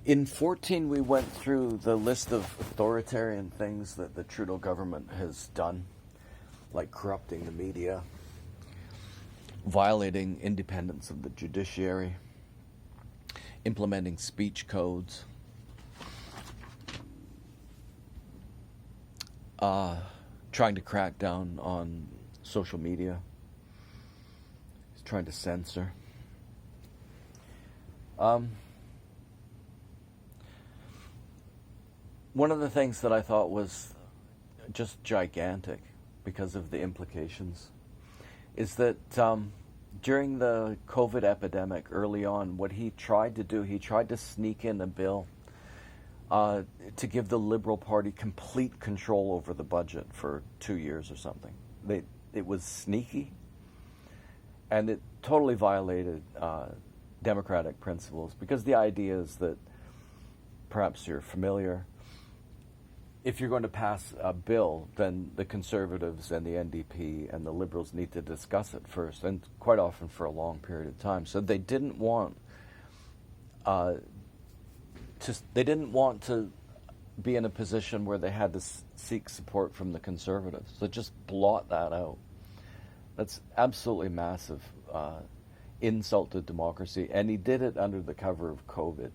In 14, we went through the list of authoritarian things that the Trudeau government has done, like corrupting the media, violating independence of the judiciary, implementing speech codes, trying to crack down on social media. He's trying to censor. One of the things that I thought was just gigantic because of the implications is that during the COVID epidemic early on, what he tried to do, he tried to sneak in a bill to give the Liberal Party complete control over the budget for 2 years or something. It was sneaky, and it totally violated democratic principles, because the idea is that, perhaps you're familiar, if you're going to pass a bill, then the Conservatives and the NDP and the Liberals need to discuss it first, and quite often for a long period of time. So they didn't want to be in a position where they had to seek support from the Conservatives. So just blot that out. That's absolutely massive insult to democracy, and he did it under the cover of COVID.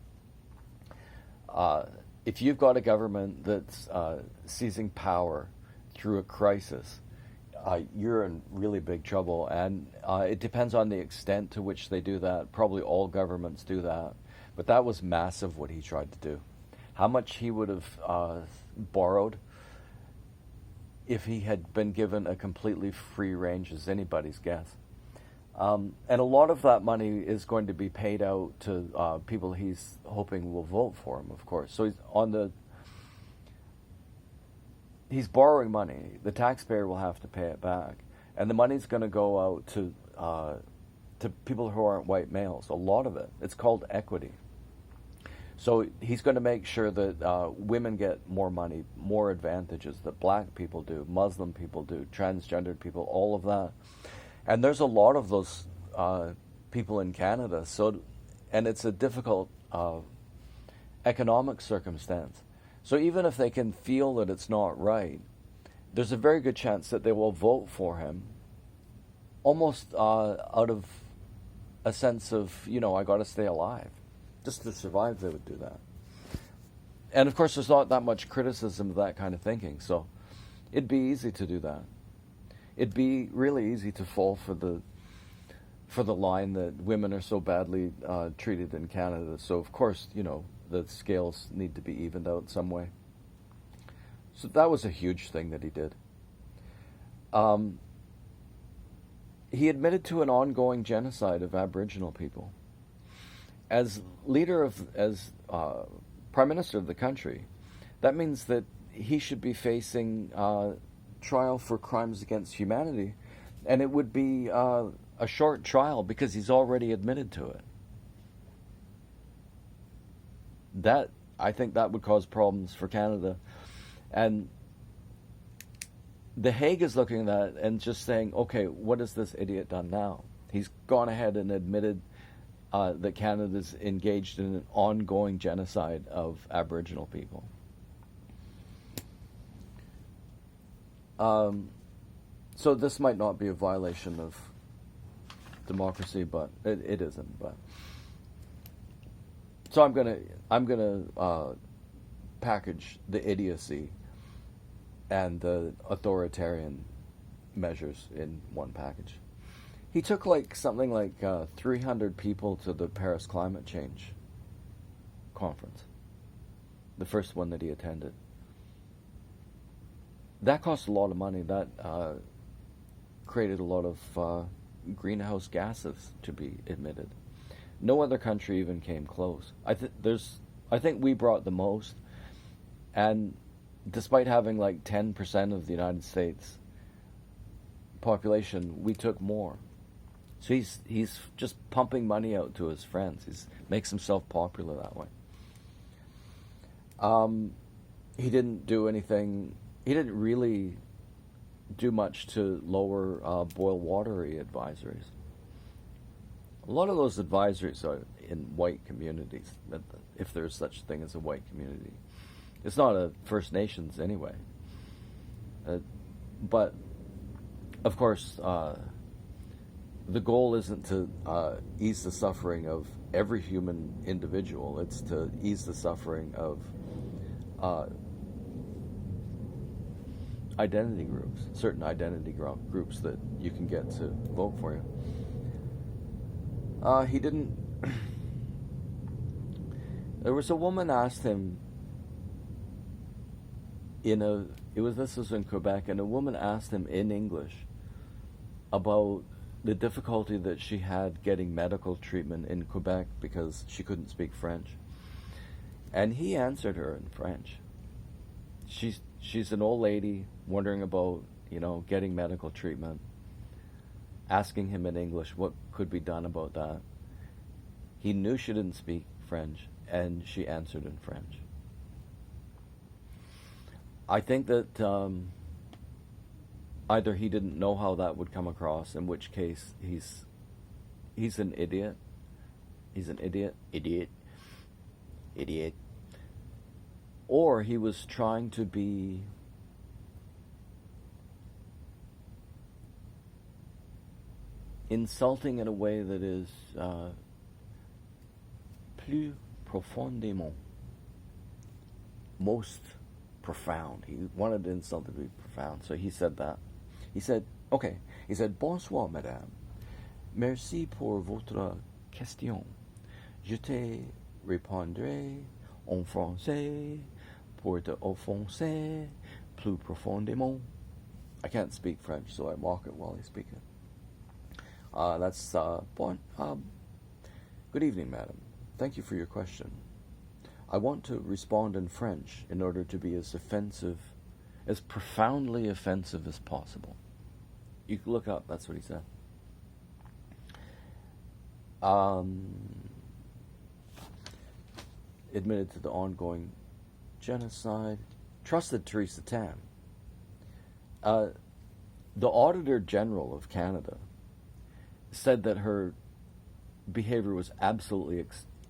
If you've got a government that's seizing power through a crisis, you're in really big trouble, and it depends on the extent to which they do that. Probably all governments do that, but that was massive what he tried to do. How much he would have borrowed if he had been given a completely free range is anybody's guess. And a lot of that money is going to be paid out to people he's hoping will vote for him, of course. So he's borrowing money. The taxpayer will have to pay it back, and the money's going to go out to people who aren't white males. A lot of it. It's called equity. So he's going to make sure that women get more money, more advantages that black people do, Muslim people do, transgendered people, all of that. And there's a lot of those people in Canada. And it's a difficult economic circumstance. So even if they can feel that it's not right, there's a very good chance that they will vote for him, almost out of a sense of, I got to stay alive. Just to survive, they would do that. And of course, there's not that much criticism of that kind of thinking. So it'd be easy to do that. It'd be really easy to fall for the line that women are so badly treated in Canada. So of course, the scales need to be evened out some way. So that was a huge thing that he did. He admitted to an ongoing genocide of Aboriginal people. As Prime Minister of the country, that means that he should be facing trial for crimes against humanity, and it would be a short trial because he's already admitted to it. I think that would cause problems for Canada, and The Hague is looking at that and just saying, okay, what has this idiot done now? He's gone ahead and admitted that Canada's engaged in an ongoing genocide of Aboriginal people. So this might not be a violation of democracy, but it isn't. But so I'm gonna package the idiocy and the authoritarian measures in one package. He took something like 300 people to the Paris Climate Change conference, the first one that he attended. That cost a lot of money. That created a lot of greenhouse gases to be emitted. No other country even came close. I think we brought the most, and despite having 10% of the United States population, we took more. So he's just pumping money out to his friends. He makes himself popular that way. He didn't do anything. He didn't really do much to lower boil water advisories. A lot of those advisories in white communities, if there's such a thing as a white community. It's not a First Nations anyway. But, of course, the goal isn't to ease the suffering of every human individual. It's to ease the suffering of identity groups, certain identity groups that you can get to vote for you. He didn't. There was a woman asked him this was in Quebec, and a woman asked him in English about the difficulty that she had getting medical treatment in Quebec because she couldn't speak French. And he answered her in French. She's an old lady wondering about, getting medical treatment, asking him in English what could be done about that. He knew she didn't speak French, and she answered in French. I think that either he didn't know how that would come across, in which case he's an idiot. He's an idiot. Or he was trying to be insulting in a way that is plus profondément, most profound. He wanted the insult to be profound, so he said that. He said, bonsoir, madame. Merci pour votre question. Je te répondrai en français pour te offenser plus profondément. I can't speak French, so I mock it while I speak it. Good evening, madam. Thank you for your question. I want to respond in French in order to be as profoundly offensive as possible. You can look up, that's what he said. Admitted to the ongoing genocide. Trusted Theresa Tam. The Auditor General of Canada said that her behavior was absolutely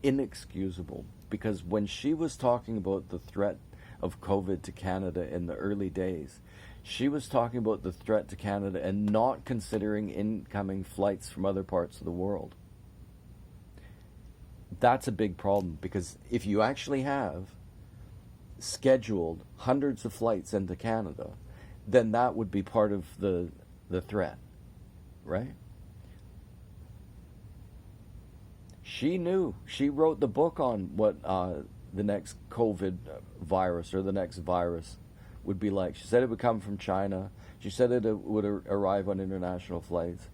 inexcusable, because when she was talking about the threat of COVID to Canada in the early days, she was talking about the threat to Canada and not considering incoming flights from other parts of the world. That's a big problem, because if you actually have scheduled hundreds of flights into Canada, then that would be part of the threat, right? She knew. She wrote the book on what the next COVID virus or the next virus would be like. She said it would come from China. She said it would arrive on international flights.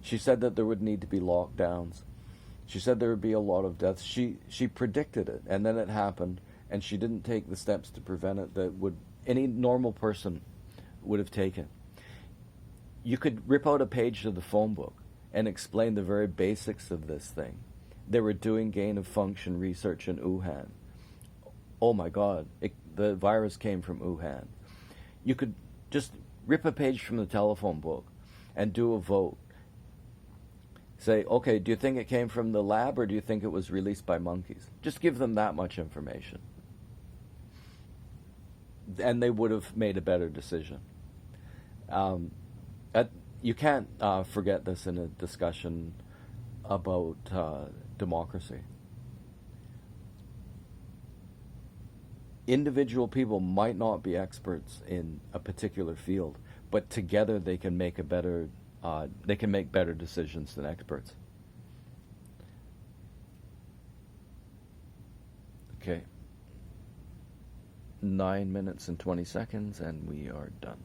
She said that there would need to be lockdowns. She said there would be a lot of deaths. She predicted it, and then it happened, and she didn't take the steps to prevent it that any normal person would have taken. You could rip out a page of the phone book and explain the very basics of this thing. They were doing gain-of-function research in Wuhan. Oh my God, the virus came from Wuhan. You could just rip a page from the telephone book and do a vote. Say, okay, do you think it came from the lab, or do you think it was released by monkeys? Just give them that much information. And they would have made a better decision. You can't forget this in a discussion about democracy. Individual people might not be experts in a particular field, but together they can make better decisions than experts. Okay. 9 minutes and 20 seconds, and we are done.